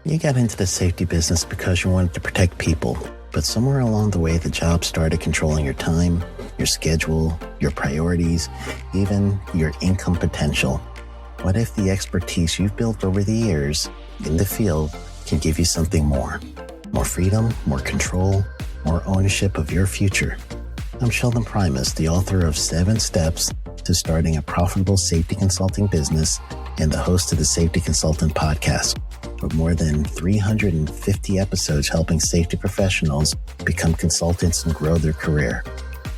You got into the safety business because you wanted to protect people, but somewhere along the way, the job started controlling your time, your schedule, your priorities, even your income potential. What if the expertise you've built over the years in the field can give you something more? More freedom, more control, more ownership of your future. I'm Sheldon Primus, the author of 7 Steps to Starting a Profitable Safety Consulting Business and the host of the Safety Consultant Podcast, with more than 350 episodes helping safety professionals become consultants and grow their career.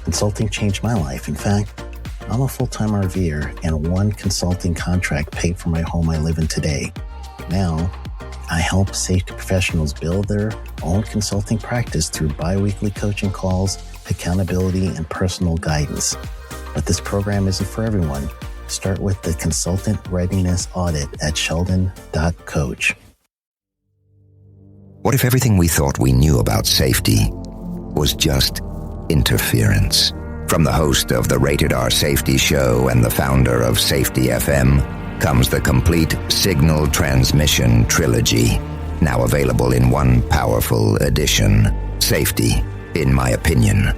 Consulting changed my life. In fact, I'm a full-time RVer, and one consulting contract paid for my home I live in today. Now, I help safety professionals build their own consulting practice through bi-weekly coaching calls, accountability, and personal guidance. But this program isn't for everyone. Start with the Consultant Readiness Audit at sheldon.coach. What if everything we thought we knew about safety was just interference? From the host of the Rated R Safety Show and the founder of Safety FM comes the complete Signal Transmission Trilogy, now available in one powerful edition. Safety, in my opinion,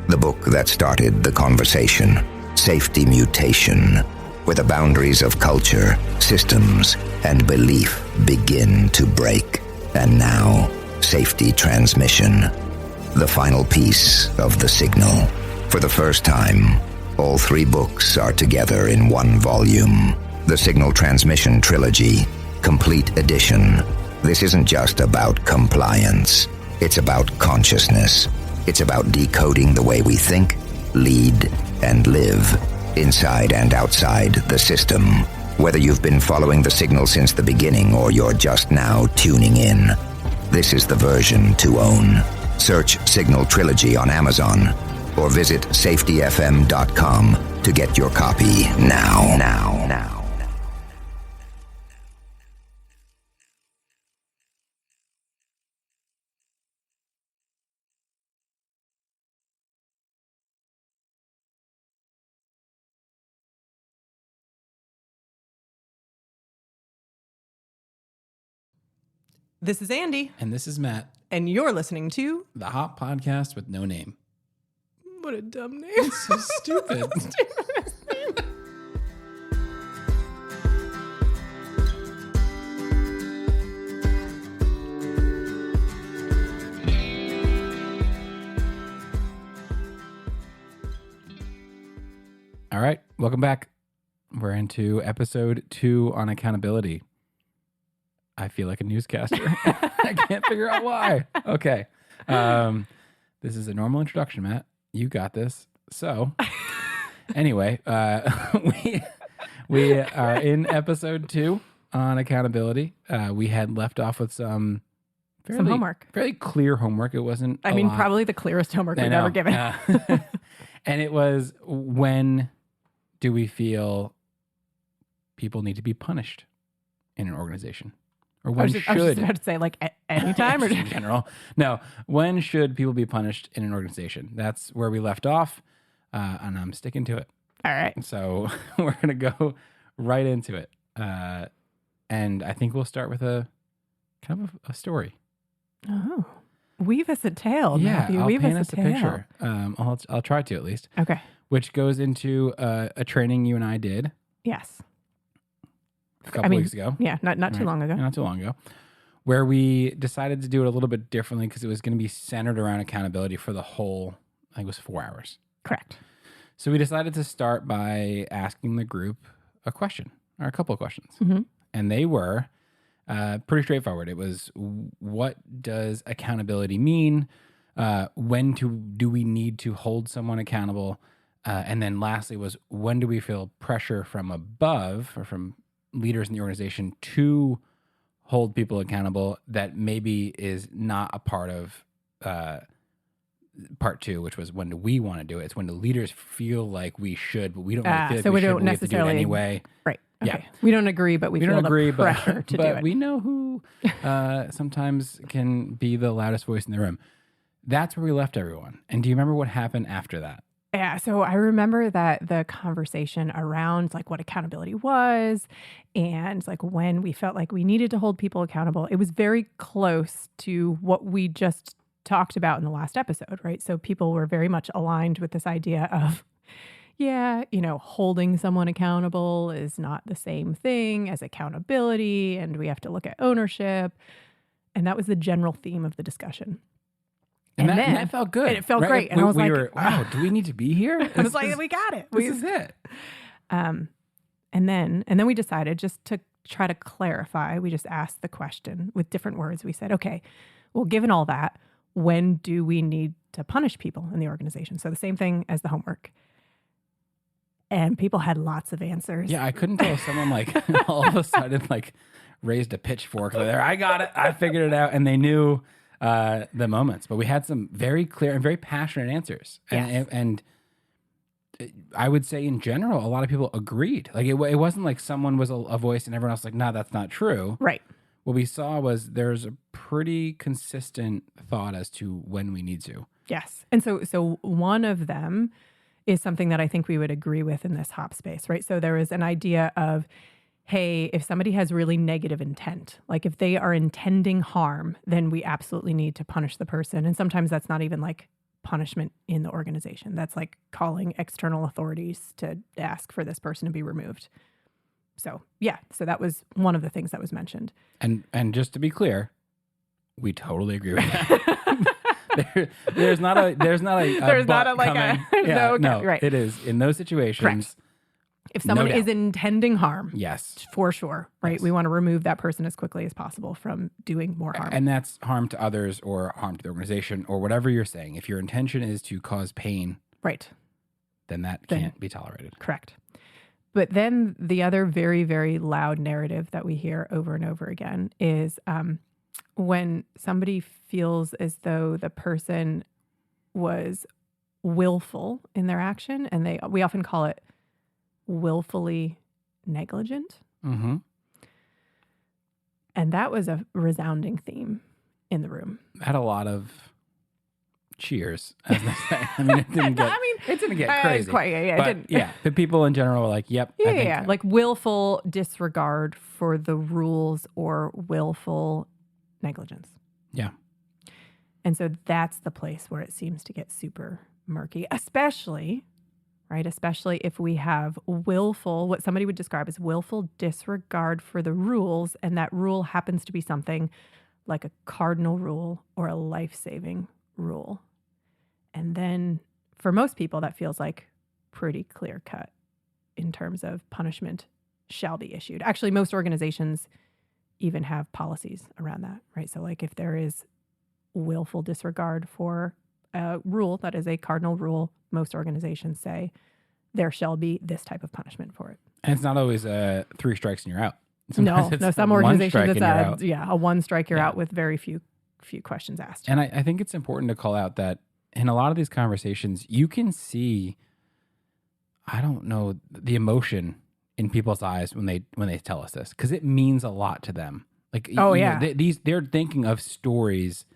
the book that started the conversation. Safety Mutation, where the boundaries of culture, systems, and belief begin to break. And now, Safety Transmission, the final piece of the signal. For the first time, all 3 books are together in one volume. The Signal Transmission Trilogy, Complete Edition. This isn't just about compliance. It's about consciousness. It's about decoding the way we think, lead, and live, inside and outside the system. Whether you've been following the signal since the beginning or you're just now tuning in, this is the version to own. Search Signal Trilogy on Amazon or visit safetyfm.com to get your copy now. This is Andy. And this is Matt. And you're listening to The Hot Podcast with no name. What a dumb name. It's so stupid. All right, welcome back. We're into episode 2 on accountability. I feel like a newscaster. I can't figure out why. Okay. This is a normal introduction, Matt. You got this. So, anyway, we are in episode 2 on accountability. We had left off with some homework. Fairly clear homework. It wasn't probably the clearest homework we've ever given. And it was, when do we feel people need to be punished in an organization? Or when should... I was just about to say, like, anytime or in general. No, when should people be punished in an organization? That's where we left off, and I'm sticking to it. All right. So we're going to go right into it. And I think we'll start with a kind of a story. Oh. Weave us a tale, Matthew. I'll Weave paint us us a picture. I'll try to, at least. Okay. Which goes into a training you and I did. Yes. A couple weeks ago. Yeah, not too long ago. Not too long ago. Where we decided to do it a little bit differently because it was going to be centered around accountability for the whole, I think it was 4 hours. Correct. So we decided to start by asking the group a question, or a couple of questions. Mm-hmm. And they were pretty straightforward. It was, what does accountability mean? When do we need to hold someone accountable? And then lastly was, when do we feel pressure from above or from leaders in the organization to hold people accountable that maybe is not a part of part 2, which was, when do we want to do it? It's when the leaders feel like we should, but we don't really feel like we should, but we have to do it anyway. Right. Okay. Yeah. We don't agree, but we feel the pressure to do it. But we know who sometimes can be the loudest voice in the room. That's where we left everyone. And do you remember what happened after that? Yeah, so I remember that the conversation around like what accountability was and like when we felt like we needed to hold people accountable, it was very close to what we just talked about in the last episode, right? So people were very much aligned with this idea of, yeah, holding someone accountable is not the same thing as accountability, and we have to look at ownership. And that was the general theme of the discussion. And that felt good. And it felt right? great. And I was we like, were, wow, do we need to be here? I was like, we got it. This is it. And then we decided just to try to clarify. We just asked the question with different words. We said, okay, well, given all that, when do we need to punish people in the organization? So the same thing as the homework. And people had lots of answers. Yeah, I couldn't tell if someone like all of a sudden like raised a pitchfork over there. I got it. I figured it out. And they knew the moments. But we had some very clear and very passionate answers. Yes. And I would say in general, a lot of people agreed. Like it wasn't like someone was a voice and everyone else was like, no, that's not true. Right. What we saw was there's a pretty consistent thought as to when we need to. Yes. And so one of them is something that I think we would agree with in this hop space, right? So there is an idea of, hey, if somebody has really negative intent, like if they are intending harm, then we absolutely need to punish the person. And sometimes that's not even like punishment in the organization. That's like calling external authorities to ask for this person to be removed. So yeah, so that was one of the things that was mentioned. And just to be clear, we totally agree with that. There's not a there's not a like coming. no, right. It is in those situations. Correct. If someone is intending harm, yes, for sure, right? Yes. We want to remove that person as quickly as possible from doing more harm. And that's harm to others or harm to the organization or whatever you're saying. If your intention is to cause pain, right, then that can't be tolerated. Correct. But then the other very, very loud narrative that we hear over and over again is when somebody feels as though the person was willful in their action, and we often call it willfully negligent. Mm-hmm. And that was a resounding theme in the room. Had a lot of cheers, as they say. I mean, it didn't get crazy. Quite, but, it didn't. Yeah, the people in general were like, yep. Yeah, like willful disregard for the rules or willful negligence. Yeah. And so that's the place where it seems to get super murky, especially if we have willful, what somebody would describe as willful disregard for the rules, and that rule happens to be something like a cardinal rule or a life-saving rule. And then for most people, that feels like pretty clear-cut in terms of punishment shall be issued. Actually, most organizations even have policies around that, right? So like if there is willful disregard for a rule that is a cardinal rule, most organizations say there shall be this type of punishment for it. And it's not always 3 strikes and you're out. No, some organizations it's a 1 strike you're Yeah. out with very few questions asked. And I think it's important to call out that in a lot of these conversations, you can see, I don't know, the emotion in people's eyes when they tell us this, because it means a lot to them. Like, they're thinking of stories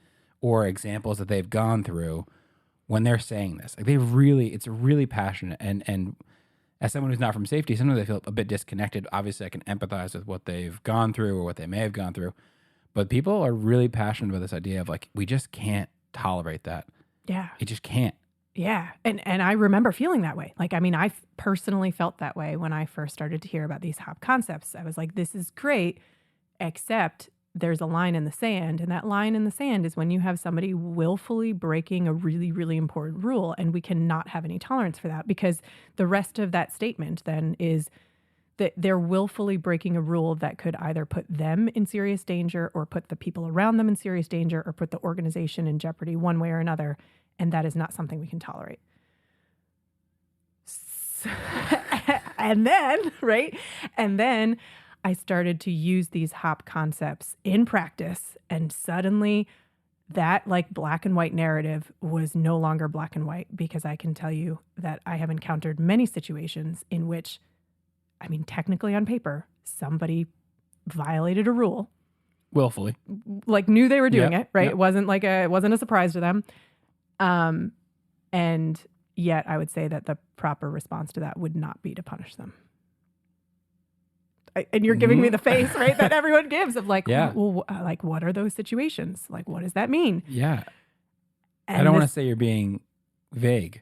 or examples that they've gone through when they're saying this. Like it's really passionate. And as someone who's not from safety, sometimes I feel a bit disconnected. Obviously, I can empathize with what they've gone through or what they may have gone through. But people are really passionate about this idea of like, we just can't tolerate that. Yeah. It just can't. Yeah. And I remember feeling that way. Like, I mean, I personally felt that way when I first started to hear about these HOP concepts. I was like, this is great, except there's a line in the sand. And that line in the sand is when you have somebody willfully breaking a really, really important rule. And we cannot have any tolerance for that, because the rest of that statement then is that they're willfully breaking a rule that could either put them in serious danger or put the people around them in serious danger or put the organization in jeopardy one way or another. And that is not something we can tolerate. And then I started to use these HOP concepts in practice, and suddenly that like black and white narrative was no longer black and white, because I can tell you that I have encountered many situations in which, I mean, technically on paper, somebody violated a rule. Willfully. Like knew they were doing it, right? Yep. It wasn't a surprise to them. And Yet I would say that the proper response to that would not be to punish them. And you're giving me the face, right, that everyone gives of like, Yeah. well, like, what are those situations? Like, what does that mean? Yeah. And I don't want to say you're being vague,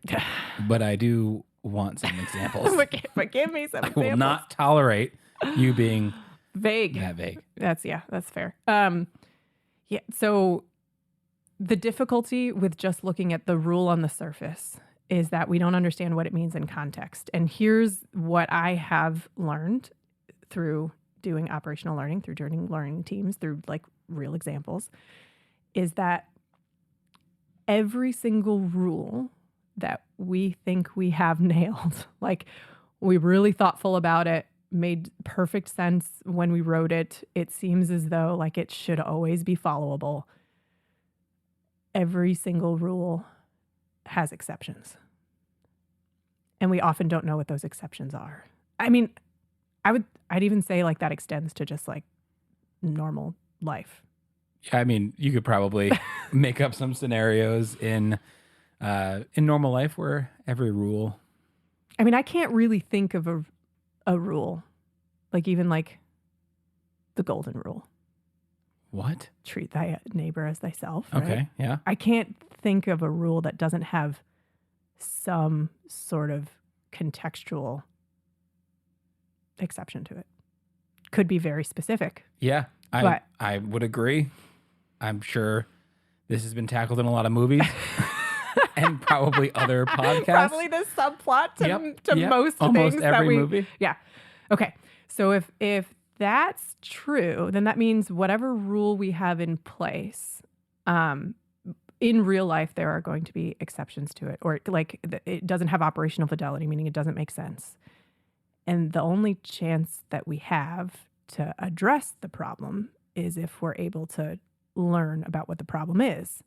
but I do want some examples. but give me some I examples. will not tolerate you being vague. that vague. That's fair. Yeah. So the difficulty with just looking at the rule on the surface is that we don't understand what it means in context. And here's what I have learned through doing operational learning, through joining learning teams, through like real examples, is that every single rule that we think we have nailed, like we're really thoughtful about it, made perfect sense when we wrote it, it seems as though like it should always be followable. Every single rule has exceptions. And we often don't know what those exceptions are. I mean, I'd even say like that extends to just like normal life. Yeah, I mean, you could probably make up some scenarios in normal life where every rule. I mean, I can't really think of a rule, like even like the golden rule. What? Treat thy neighbor as thyself. Right? Okay, yeah. I can't think of a rule that doesn't have some sort of contextual exception to it. Could be very specific. Yeah, I would agree. I'm sure this has been tackled in a lot of movies and probably other podcasts. Probably the subplot to most almost things every that we movie. Yeah. Okay. So if that's true, then that means whatever rule we have in place, in real life, there are going to be exceptions to it, or like it doesn't have operational fidelity, meaning it doesn't make sense. And the only chance that we have to address the problem is if we're able to learn about what the problem is.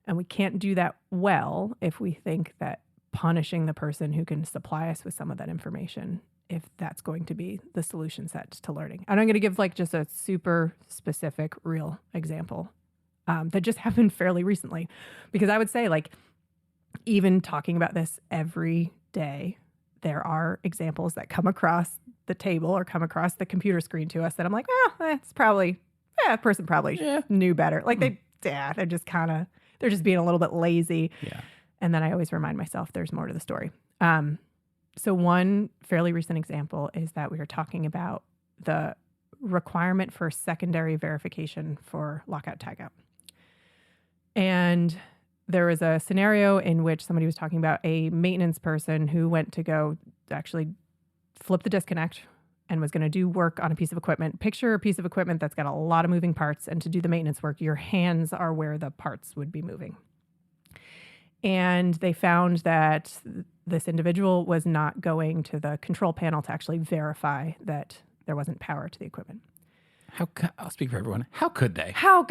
And we can't do that well if we think that punishing the person who can supply us with some of that information, if that's going to be the solution set to learning. And I'm going to give like just a super specific real example that just happened fairly recently, because I would say like even talking about this every day, there are examples that come across the table or come across the computer screen to us that I'm like, it's probably, that person probably knew better. Like they're just they're just being a little bit lazy. Yeah. And then I always remind myself there's more to the story. So one fairly recent example is that we were talking about the requirement for secondary verification for lockout tagout. And there was a scenario in which somebody was talking about a maintenance person who went to go actually flip the disconnect and was going to do work on a piece of equipment. Picture a piece of equipment that's got a lot of moving parts, and to do the maintenance work, your hands are where the parts would be moving. And they found that this individual was not going to the control panel to actually verify that there wasn't power to the equipment. I'll speak for everyone. How could they? How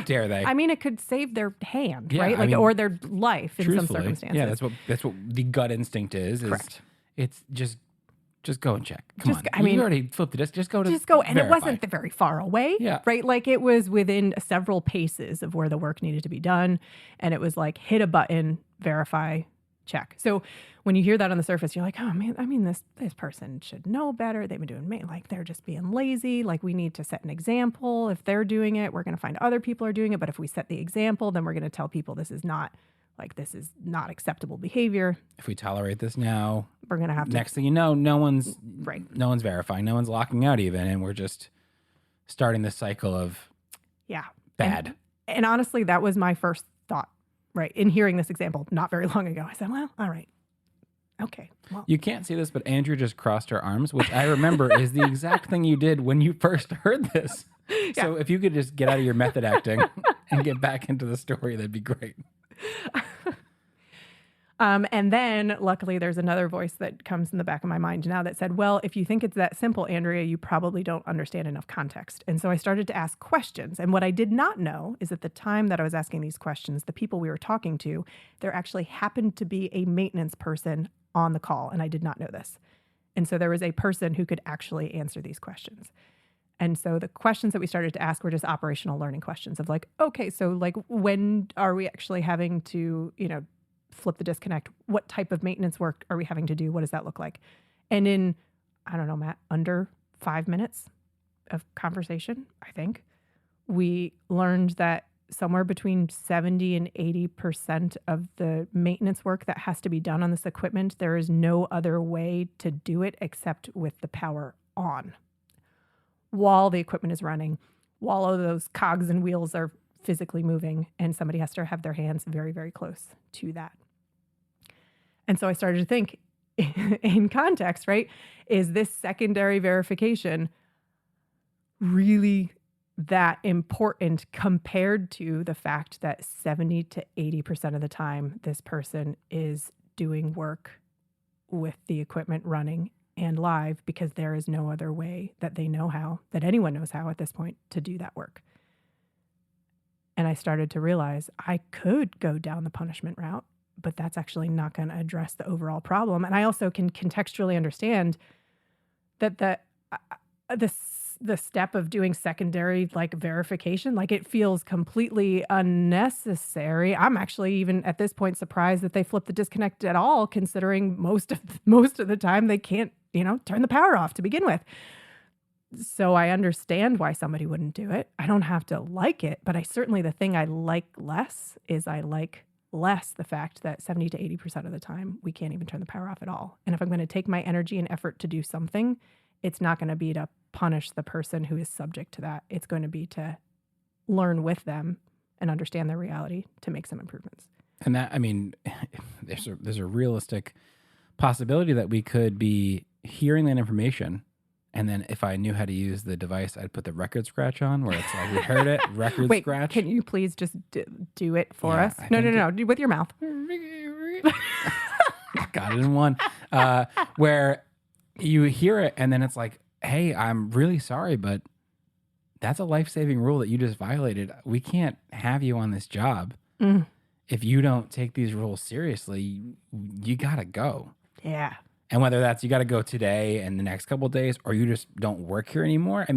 dare they? I mean, it could save their hand, Yeah, right? Like, or their life in some truthfully, circumstances. yeah, that's what the gut instinct is. Correct. It's just go and check. Come on. I mean, you already flipped the disc. Just go, and verify. it wasn't very far away. Yeah. Right. Like it was within several paces of where the work needed to be done, and it was like hit a button, verify, check. So when you hear that on the surface, you're like, oh man, I mean, this person should know better. They've been doing like they're just being lazy. Like we need to set an example. If they're doing it, we're going to find other people are doing it. But if we set the example, then we're going to tell people this is not acceptable behavior. If we tolerate this now, we're going to have to. Next thing you know, no one's verifying, no one's locking out even, and we're just starting this cycle of bad. And honestly, that was my first thought, right? In hearing this example not very long ago, I said, well, all right. Okay. Well. You can't see this, but Andrew just crossed her arms, which I remember is the exact thing you did when you first heard this. Yeah. So if you could just get out of your method acting and get back into the story, that'd be great. And then luckily there's another voice that comes in the back of my mind now that said, well, if you think it's that simple, Andrea, you probably don't understand enough context. And so I started to ask questions. And what I did not know is at the time that I was asking these questions, the people we were talking to, there actually happened to be a maintenance person on the call. And I did not know this. And so there was a person who could actually answer these questions. And so the questions that we started to ask were just operational learning questions of like, okay, so like when are we actually having to, flip the disconnect. What type of maintenance work are we having to do? What does that look like? And in, I don't know, Matt, under 5 minutes of conversation, I think, we learned that somewhere between 70 and 80% of the maintenance work that has to be done on this equipment, there is no other way to do it except with the power on while the equipment is running, while all those cogs and wheels are physically moving, and somebody has to have their hands very, very close to that. And so I started to think in context, right? Is this secondary verification really that important compared to the fact that 70 to 80% of the time this person is doing work with the equipment running and live because there is no other way that they know how, that anyone knows how at this point, to do that work. And I started to realize I could go down the punishment route, but that's actually not going to address the overall problem. And I also can contextually understand that the step of doing secondary like verification, like it feels completely unnecessary. I'm actually even at this point surprised that they flip the disconnect at all, considering most of the time they can't, turn the power off to begin with. So I understand why somebody wouldn't do it. I don't have to like it, but the thing I like less is I like less the fact that 70 to 80% of the time we can't even turn the power off at all. And if I'm going to take my energy and effort to do something, it's not going to be to punish the person who is subject to that. It's going to be to learn with them and understand their reality to make some improvements. And that, there's a realistic possibility that we could be hearing that information, and then if I knew how to use the device, I'd put the record scratch on where it's like, we heard it, record Wait, scratch. Can you please just do it for us? No, with your mouth. Got it in one. Where you hear it, and then it's like, hey, I'm really sorry, but that's a life-saving rule that you just violated. We can't have you on this job. If you don't take these rules seriously. You got to go. Yeah. And whether that's you got to go today and the next couple of days, or you just don't work here anymore.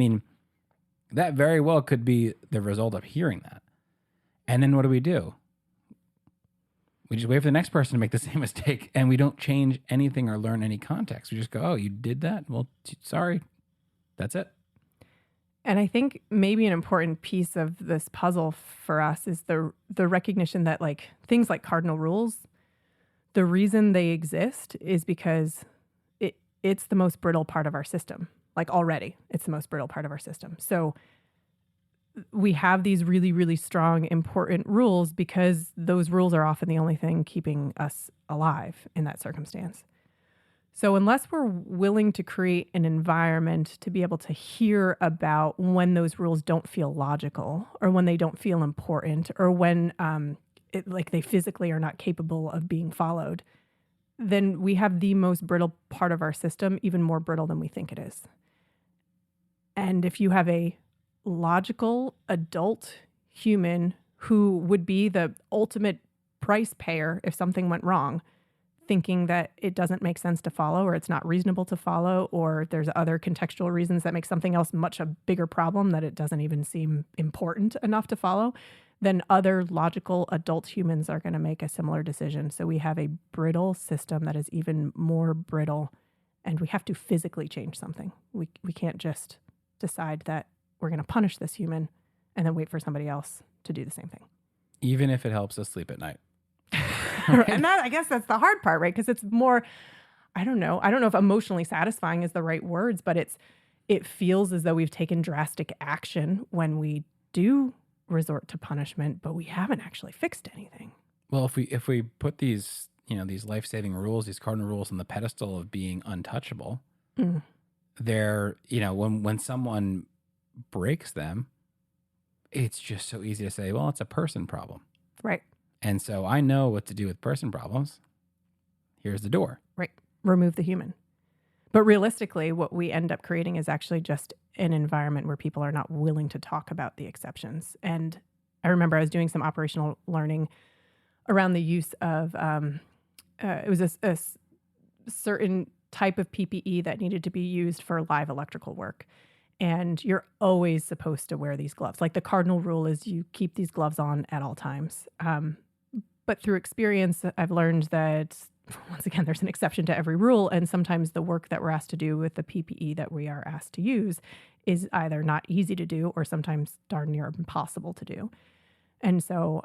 That very well could be the result of hearing that. And then what do? We just wait for the next person to make the same mistake, and we don't change anything or learn any context. We just go, oh, you did that? Well, sorry. That's it. And I think maybe an important piece of this puzzle for us is the recognition that like things like cardinal rules, the reason they exist is because it's the most brittle part of our system. Like already, it's the most brittle part of our system. So we have these really, really strong, important rules because those rules are often the only thing keeping us alive in that circumstance. So unless we're willing to create an environment to be able to hear about when those rules don't feel logical or when they don't feel important or when they physically are not capable of being followed, then we have the most brittle part of our system, even more brittle than we think it is. And if you have a logical adult human who would be the ultimate price payer if something went wrong, thinking that it doesn't make sense to follow or it's not reasonable to follow or there's other contextual reasons that make something else much a bigger problem that it doesn't even seem important enough to follow, then other logical adult humans are going to make a similar decision. So we have a brittle system that is even more brittle, and we have to physically change something. We can't just decide that we're going to punish this human and then wait for somebody else to do the same thing. Even if it helps us sleep at night. Right. And I guess that's the hard part, right? Because it's more, I don't know if emotionally satisfying is the right words, but it feels as though we've taken drastic action when we do resort to punishment, but we haven't actually fixed anything. Well, if we put these, these life-saving rules, these cardinal rules on the pedestal of being untouchable, they're, when someone breaks them, it's just so easy to say, well, it's a person problem. Right. And so I know what to do with person problems. Here's the door. Right. Remove the human. But realistically, what we end up creating is actually just an environment where people are not willing to talk about the exceptions. And I remember I was doing some operational learning around the use of, it was a certain type of PPE that needed to be used for live electrical work. And you're always supposed to wear these gloves. Like the cardinal rule is you keep these gloves on at all times. But through experience, I've learned that, once again, there's an exception to every rule. And sometimes the work that we're asked to do with the PPE that we are asked to use is either not easy to do or sometimes darn near impossible to do. And so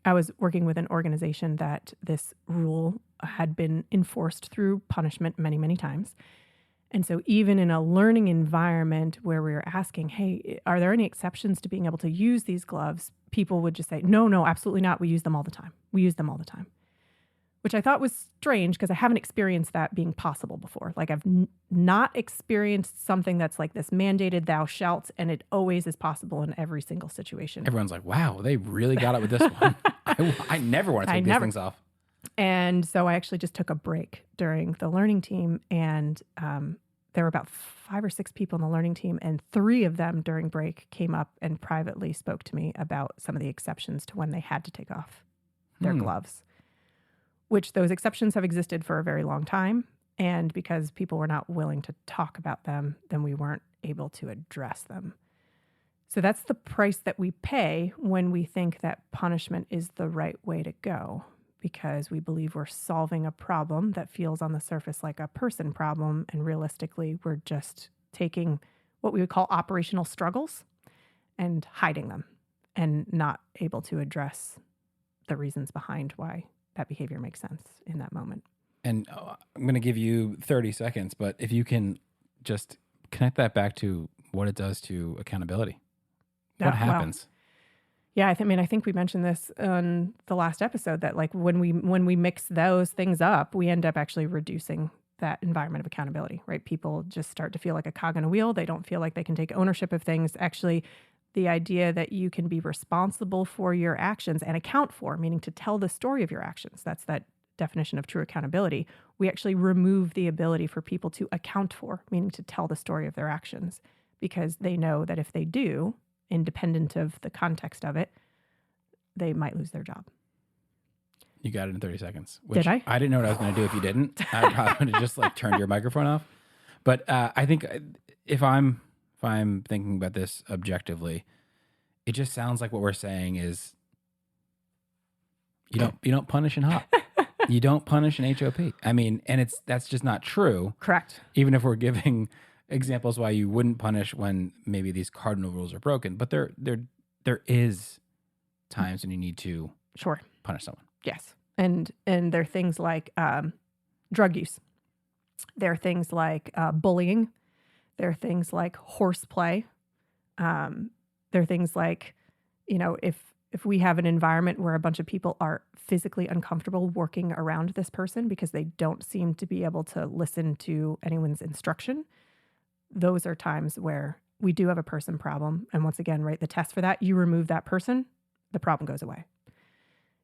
I was working with an organization that this rule had been enforced through punishment many, many times. And so even in a learning environment where we were asking, hey, are there any exceptions to being able to use these gloves? People would just say, no, absolutely not. We use them all the time. We use them all the time. Which I thought was strange because I haven't experienced that being possible before. Like I've not experienced something that's like this mandated thou shalt, and it always is possible in every single situation. Everyone's like, wow, they really got it with this one. I never want to take these things off. And so I actually just took a break during the learning team, and there were about 5 or 6 people in the learning team, and 3 of them during break came up and privately spoke to me about some of the exceptions to when they had to take off their gloves, which those exceptions have existed for a very long time. And because people were not willing to talk about them, then we weren't able to address them. So that's the price that we pay when we think that punishment is the right way to go, because we believe we're solving a problem that feels on the surface like a person problem. And realistically, we're just taking what we would call operational struggles and hiding them and not able to address the reasons behind why that behavior makes sense in that moment. And I'm going to give you 30 seconds, but if you can just connect that back to what it does to accountability. What happens? Yeah, I think we mentioned this on the last episode that like when we mix those things up, we end up actually reducing that environment of accountability, right? People just start to feel like a cog in a wheel. They don't feel like they can take ownership of things. Actually, the idea that you can be responsible for your actions and account for, meaning to tell the story of your actions. That's that definition of true accountability. We actually remove the ability for people to account for, meaning to tell the story of their actions, because they know that if they do, independent of the context of it, they might lose their job. You got it in 30 seconds. Did I? I didn't know what I was going to do if you didn't. I probably would have just like turned your microphone off. But I think if I'm thinking about this objectively, it just sounds like what we're saying is you don't punish in HOP. You don't punish in HOP. I mean, and that's just not true. Correct. Even if we're giving examples why you wouldn't punish when maybe these cardinal rules are broken, but there is times when you need to punish someone. Yes. And there are things like drug use. There are things like bullying. There are things like horseplay. There are things like, if we have an environment where a bunch of people are physically uncomfortable working around this person because they don't seem to be able to listen to anyone's instruction, those are times where we do have a person problem. And once again, right, the test for that, you remove that person, the problem goes away.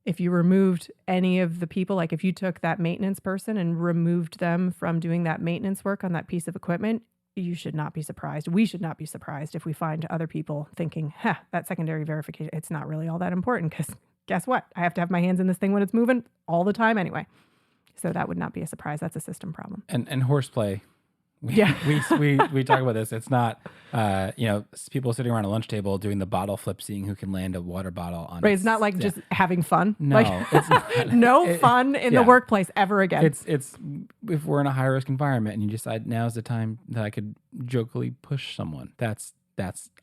If you removed any of the people, like if you took that maintenance person and removed them from doing that maintenance work on that piece of equipment, you should not be surprised. We should not be surprised if we find other people thinking, that secondary verification, it's not really all that important because guess what? I have to have my hands in this thing when it's moving all the time anyway. So that would not be a surprise. That's a system problem. And horseplay. We talk about this. It's not, people sitting around a lunch table doing the bottle flip, seeing who can land a water bottle on. Right. It's not like just having fun. No, it's not. Fun in the workplace ever again. It's if we're in a high risk environment and you decide now's the time that I could jokingly push someone, that's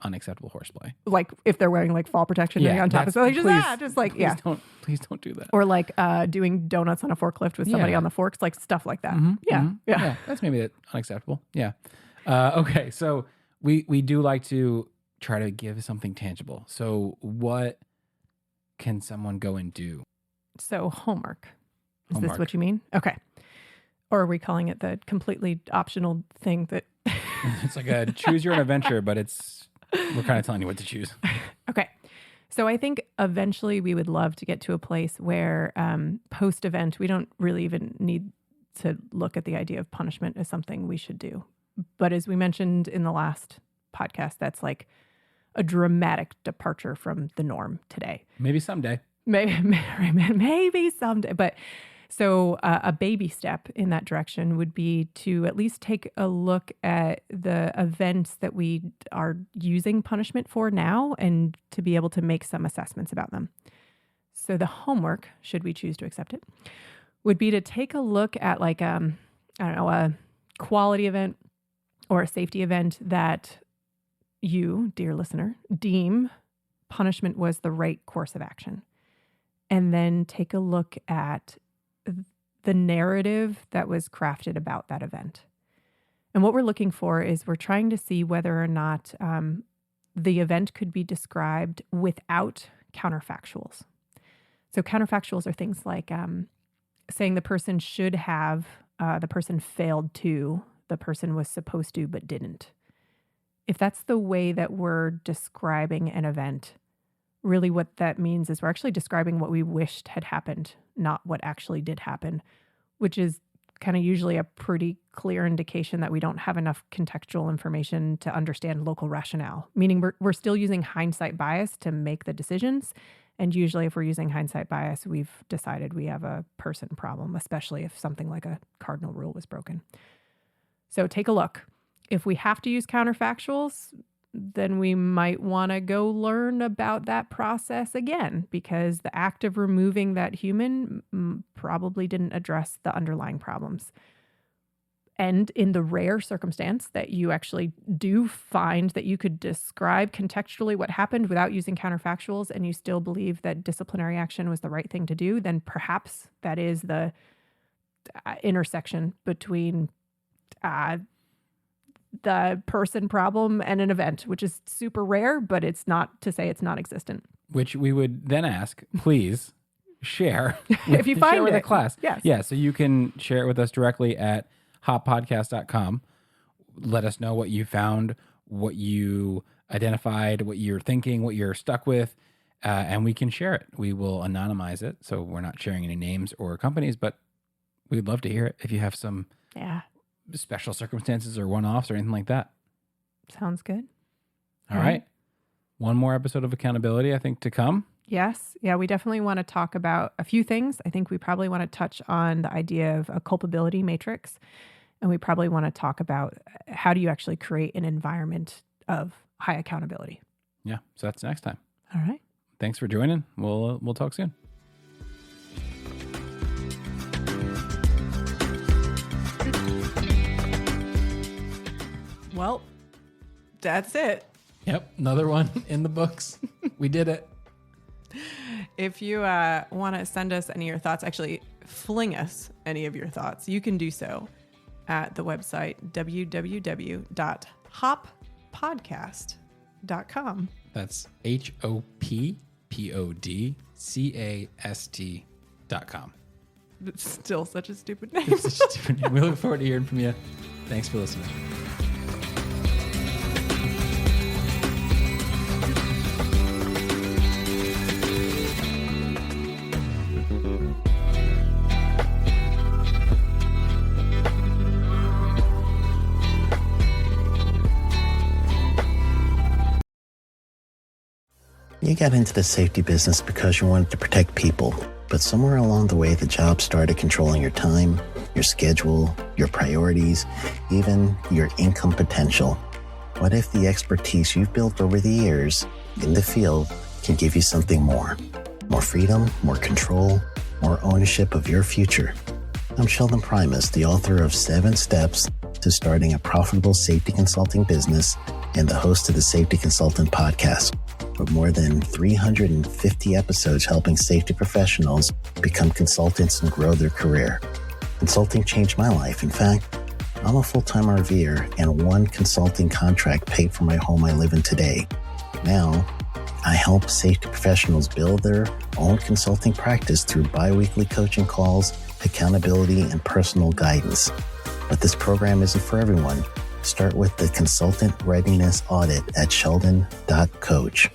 unacceptable horseplay. Like if they're wearing like fall protection on top of something, please don't do that. Or like doing donuts on a forklift with somebody on the forks, like stuff like that. Mm-hmm. Yeah. That's maybe unacceptable. Yeah. Okay. So we do like to try to give something tangible. So what can someone go and do? So homework. Is this what you mean? Okay. Or are we calling it the completely optional thing that it's like a choose your own adventure, but we're kind of telling you what to choose. Okay. So I think eventually we would love to get to a place where post-event, we don't really even need to look at the idea of punishment as something we should do. But as we mentioned in the last podcast, that's like a dramatic departure from the norm today. Maybe someday. Maybe someday. But so a baby step in that direction would be to at least take a look at the events that we are using punishment for now and to be able to make some assessments about them. So the homework, should we choose to accept it, would be to take a look at like, a quality event or a safety event that you, dear listener, deem punishment was the right course of action. And then take a look at the narrative that was crafted about that event. And what we're looking for is we're trying to see whether or not the event could be described without counterfactuals. So counterfactuals are things like saying the person should have, the person failed to, the person was supposed to but didn't. If that's the way that we're describing an event, really what that means is we're actually describing what we wished had happened, not what actually did happen, which is kind of usually a pretty clear indication that we don't have enough contextual information to understand local rationale, meaning we're still using hindsight bias to make the decisions. And usually if we're using hindsight bias, we've decided we have a person problem, especially if something like a cardinal rule was broken. So take a look. If we have to use counterfactuals, then we might want to go learn about that process again, because the act of removing that human probably didn't address the underlying problems. And in the rare circumstance that you actually do find that you could describe contextually what happened without using counterfactuals and you still believe that disciplinary action was the right thing to do, then perhaps that is the intersection between the person problem and an event, which is super rare, but it's not to say it's non-existent. Which we would then ask, please share if you find share with it. the class. Yes. Yeah, so you can share it with us directly at hoppodcast.com. Let us know what you found, what you identified, what you're thinking, what you're stuck with, and we can share it. We will anonymize it, so we're not sharing any names or companies, but we'd love to hear it if you have some special circumstances or one-offs or anything like that. Sounds good. All right. One more episode of accountability, I think, to come. Yes. Yeah, we definitely want to talk about a few things. I think we probably want to touch on the idea of a culpability matrix. And we probably want to talk about how do you actually create an environment of high accountability. Yeah. So that's next time. All right. Thanks for joining. We'll talk soon. Well, that's it. Yep. Another one in the books. We did it. If you want to send us any of your thoughts, actually fling us any of your thoughts, you can do so at the website www.hoppodcast.com. That's hoppodcast.com. It's still such a stupid name. It's such a stupid name. We look forward to hearing from you. Thanks for listening. You got into the safety business because you wanted to protect people, but somewhere along the way, the job started controlling your time, your schedule, your priorities, even your income potential. What if the expertise you've built over the years in the field can give you something more? More freedom, more control, more ownership of your future. I'm Sheldon Primus, the author of 7 Steps to Starting a Profitable Safety Consulting Business and the host of the Safety Consultant Podcast, with more than 350 episodes helping safety professionals become consultants and grow their career. Consulting changed my life. In fact, I'm a full-time RVer, and one consulting contract paid for my home I live in today. Now, I help safety professionals build their own consulting practice through bi-weekly coaching calls, accountability, and personal guidance. But this program isn't for everyone. Start with the Consultant Readiness Audit at sheldon.coach.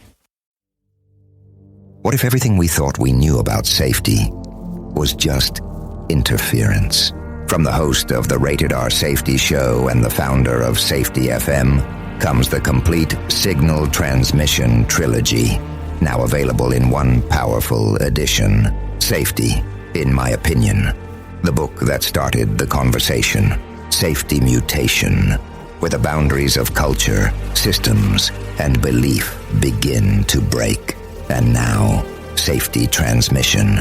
What if everything we thought we knew about safety was just interference? From the host of the Rated R Safety Show and the founder of Safety FM comes the complete signal transmission trilogy, now available in one powerful edition. Safety, in my opinion. The book that started the conversation. Safety Mutation, where the boundaries of culture, systems, and belief begin to break. And now, safety transmission,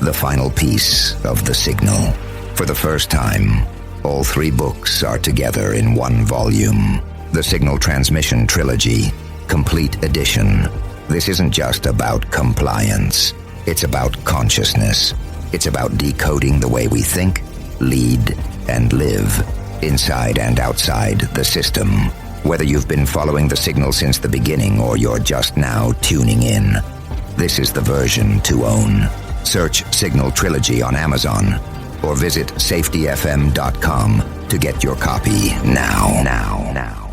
the final piece of the signal. For the first time, all 3 books are together in one volume. The Signal Transmission Trilogy, Complete Edition. This isn't just about compliance. It's about consciousness. It's about decoding the way we think, lead, and live, inside and outside the system. Whether you've been following the signal since the beginning or you're just now tuning in, this is the version to own. Search Signal Trilogy on Amazon or visit safetyfm.com to get your copy now.